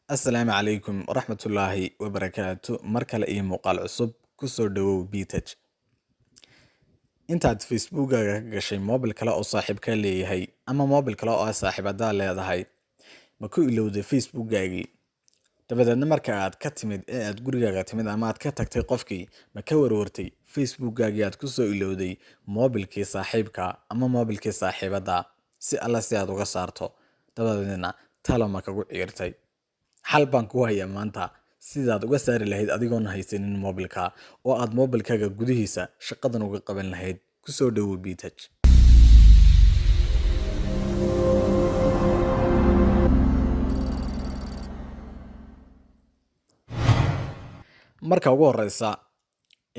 Assalaamu calaykum waraxmatullaahi wabarakaatu. Mar kale iyo muuqaal cusub ku soo dhawow BTech. Intaad Facebookaaga ka gashay moobil kale oo saaxiibka leeyahay ama moobil kale oo saaxiibadaa leedahay, ma ku ilowday Facebookaagii? Dabadeedna marka aad ka timid ee aad gurigaaga timid ama aad ka tagtay qofkii, ma ka warwartay Facebookaagii aad ku soo ilowday moobilkii saaxiibka ama moobilkii saaxiibada si alla si aad uga saarto? Dabadeedna talo ma kagu ciirtay? Xal baan ku hayaa maanta sidaad uga saari lahayd adigoon haysanin moobilka oo aad moobilkaaga gudihiisa shaqadan uga qaban lahayd. Ku soo dhawow BTech. Marka ugu horeysa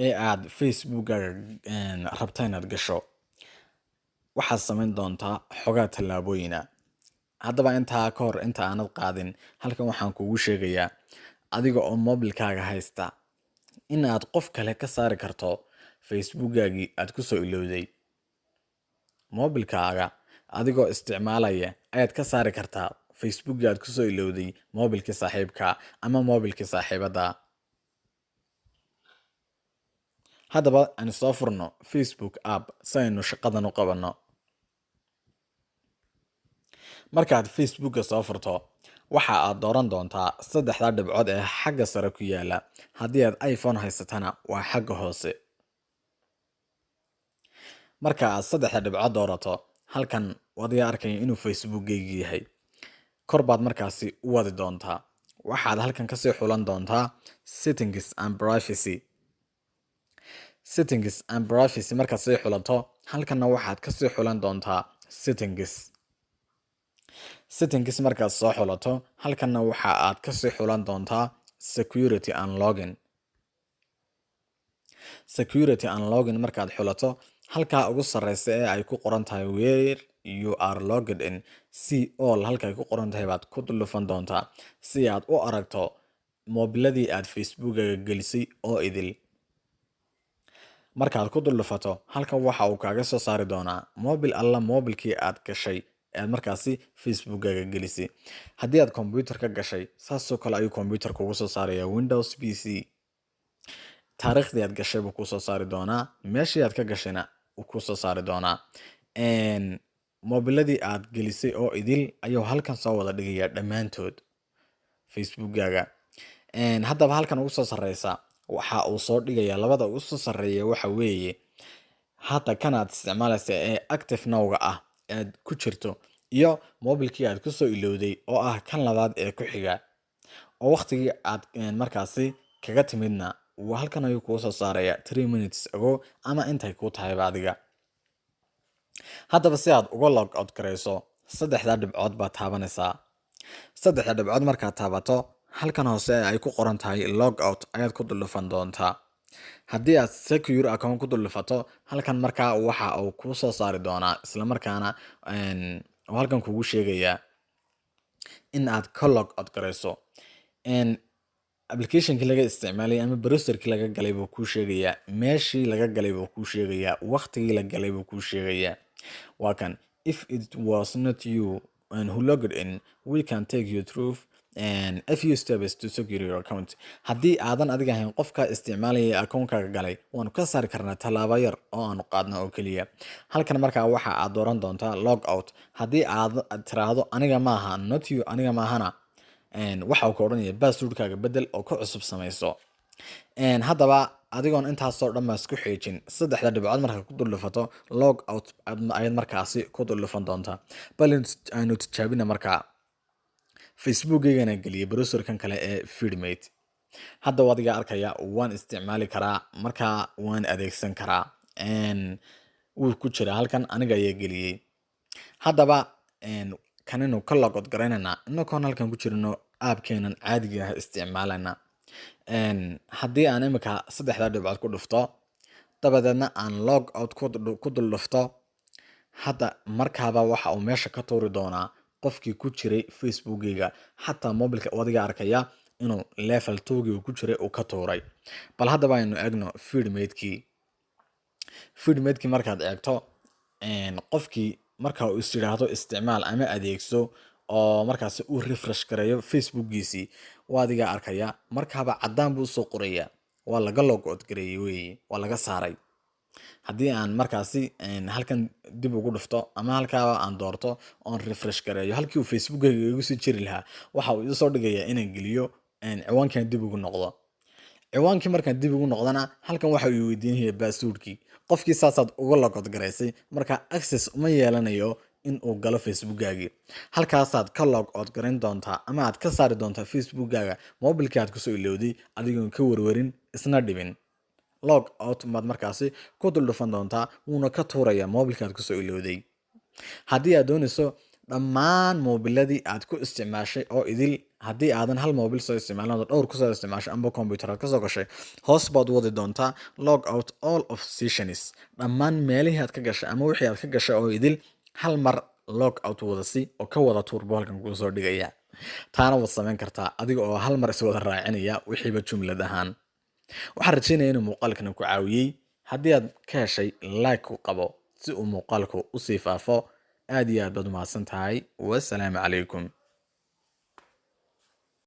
ee aad Facebookaga rabta inaad gasho, waxaad samayn doontaa xogaa tallaabooyina. Haddaba intaa ka hor inta aanad qaadin, halkan waxaan kugu sheegayaa adiga oo moobilkaaga haysta in aad qof kale ka saari karto Facebookaagii aad ku soo ilowday. Moobilkaaga adigoo isticmaalaya ayaad ka saari kartaa Facebookii aad ku soo ilowday moobilkii saaxiibka ama moobilkii saaxiibada. Haddaba aan soo furno Facebook app si aynu shaqadan u qabanno. Markaad Facebooka soo furto, waxa aad dooran doontaa saddexda dhibcood ee xagga sare ku yaala. Haddii aad iPhone haysatana waa xagga hoose. Marka aad saddexda dhibcood doorato, halkan waad arkaya inuu Facebookaygii yahay. Kor baad markaasi u wadi doontaa. Waxaad halkan kasii xulan doontaa Settings and Privacy. Settings and Privacy markaad sii xulato, halkanna waxaad kasii xulan doontaa Settings. Settings markaad soo xulato, halkanna waxa aad kasii xulan doontaa Security and Login. Security and Login markaad xulato, halkaa ugu sarreysa ee ay ku qoran tahay Where you are logged in, see all halka ay ku qoran tahay baad ku dhufan doontaa si aad u aragto moobiladii aad Facebookaga gelisay oo idil. Markaad ku dhufato, halkan waxa uu kaaga soo saari doonaa moobil alla moobilkii aad gashay ee markaasi Facebookaga gelisay. Haddii aad computer ka gashay, saasoo kale ayuu computer kugu soo saarayaa Windows PC. Taariikhdii aad gashay buu ku soo saari doonaa, meeshii aad ka gashayna uu ku soo saari doonaa. Moobiladii aad gelisay oo idil ayuu halkan soo wada dhigayaa dhammaantood Facebookaga. Haddaba halkan ugu soo sarreysa waxa uu soo dhigayaa labada ugu soo sarreeya waxa weeye hadda kanaad isticmaalaysa ee active now-ga ah aad ku jirto iyo moobilkii aad ku soo ilowday oo ah kan labaad ee ku xiga oo waqtigii aad markaasi kaga timidna waa halkan ayuu kuu soo saarayaa 3 minutes ago ama intay ku tahay adiga. Haddaba si aad uga log out gareyso, saddexda dhibcood baad taabanaysaa. Saddexda dhibcood markaad taabato, halkan hoose ay ku qoran tahay log out ayaad ku dhufan doontaa. Haddii aad secure account ku dhufato, halkan markaa waxa uu kuu soo saari doonaa isla markaana halkan kugu sheegayaa in aad ka log out gareyso. Applicationkii laga isticmaalay ama browserkii laga galay buu kuu sheegayaa, meeshii laga galay buu kuu sheegayaa, waqtigii la galay buu kuu sheegayaa. Waa kan if it was not you who logged in, we can take you through a few steps to secure your account. Haddii aadan adiga ahayn qofka isticmaalaya account-kaaga galay, waanu ka saari karnaa tallaabo yar oo aanu qaadno oo keliya. Halkan markaa waxa aad dooran doontaa log out. Haddii aad tiraahdo aniga maaha, not you, aniga maahana, waxa uu ka odhanayaa passwordkaaga bedel oo ka cusub samayso. Haddaba adigoon intaasoo dhan baa isku xeejin, saddexda dhibcood marka ku dhufato log out ayaad markaasi ku dhufan doontaa. Bal aynu tijaabina markaa Facebookaygana geliyay browserkan kale ee Feedmate. Hadda wadiga arkaya waan isticmaali karaa, markaa waan adeegsan karaa. Wuu ku jira halkan aniga ayaa geliyay. Haddaba kaninu ka log out garaynana inagoon halkan ku jirno app-keenan caadiga ah isticmaalana. Haddii aan imika saddexda dhibcood ku dhufto, dabadeedna aan log out ku dhufto, hadda markaaba waxa uu meesha ka tuuri doonaa qofkii ku jiray Facebookayga. Xataa moobilka wadiga arkaya inuu level 2 ku jiray uu ka tuuray. Bal haddaba aynu eegno Feedmate-kii. Feedmate-kii markaad eegto, qofkii marka uu is yiraahdo isticmaal ama adeegso oo markaasi uu refresh gareeyo facebookiisii waa adiga arkaya markaaba caddaan buu usoo qoraya waa laga log out gareeyey weeye waa laga saaray. haddii aan markaasi halkan dib ugu dhufto ama halkaaba aan doorto oon refresh gareeyo halkii uu facebookayga igu sii jiri lahaa waxa uu isoo dhigayaa inaan geliyo ciwaankan dib ugu noqdo. ciwaankii markaan dib ugu noqdana halkan waxa uu weydiinaya baasuurkii qofkii saasaad uga logood garaysay marka access uma yeelanayo in uu galo facebookaagii. halkaasaad ka log out garayn doontaa ama aad ka saari doontaa facebookkaaga mobilkii aad kusoo ilowday adigoon ka warwarin isna dhibin. log out maad markaasi ku dul dhufan doontaa wuuna ka tuurayaa mobilka aad kusoo ilowday. haddii aad doonayso dhammaan mobiladii aad ku isticmaashay oo idil haddii aadan hal mobil soo isticmaalin oo dhowr kusoo isticmaashay amba computer aad kasoo gashay hoos baad wadi doontaa log out all of sessions dhammaan meelihii aad ka gashay ama wixii aad ka gashay oo idil hal mar log out wadasi oo ka wada tuurbo halkan kuu soo dhigaya. taana waad samayn kartaa adiga oo hal mar iswada raacinaya wixiiba jumlad ahaan. waxaan rajeynaya inuu muuqaalkan ku caawiyey. haddii aad ka heshay like ku qabo si uu muuqaalku usii faafo. aad iyo aad baad umahadsan tahay. wasalaamu calaykum.